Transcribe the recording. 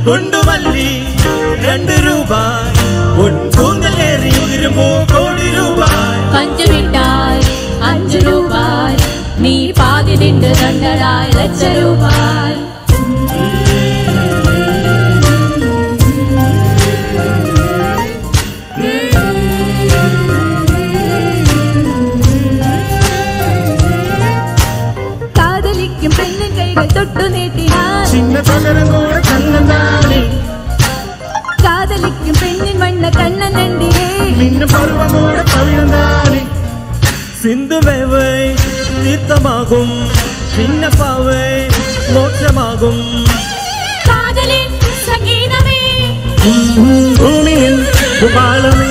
குண்டுமல்லி 2 ரூபாய் உன் கூந்தல் ஏறி 1 கோடி ரூபாய் பஞ்சு மிட்டாய் 5 ரூபாய் நீ பாதி திண்டு 2 லட்சம் ரூபாய் காதலிக்கும் பெண்ணின் கைகள் தொட்டு நீட்டினார் சின்ன பகரம் கூட கண்ணந்தானே காதலிக்கும் பெண்ணின் வண்ண கண்ணன் நண்டியே மின்ன பருவம் கூட பவிழந்தானே சிந்து வேவை தீர்த்தமாகும் சின்ன பாவை மோட்சமாகும் காதலின் சங்கீதமே பூமியின் பாலமே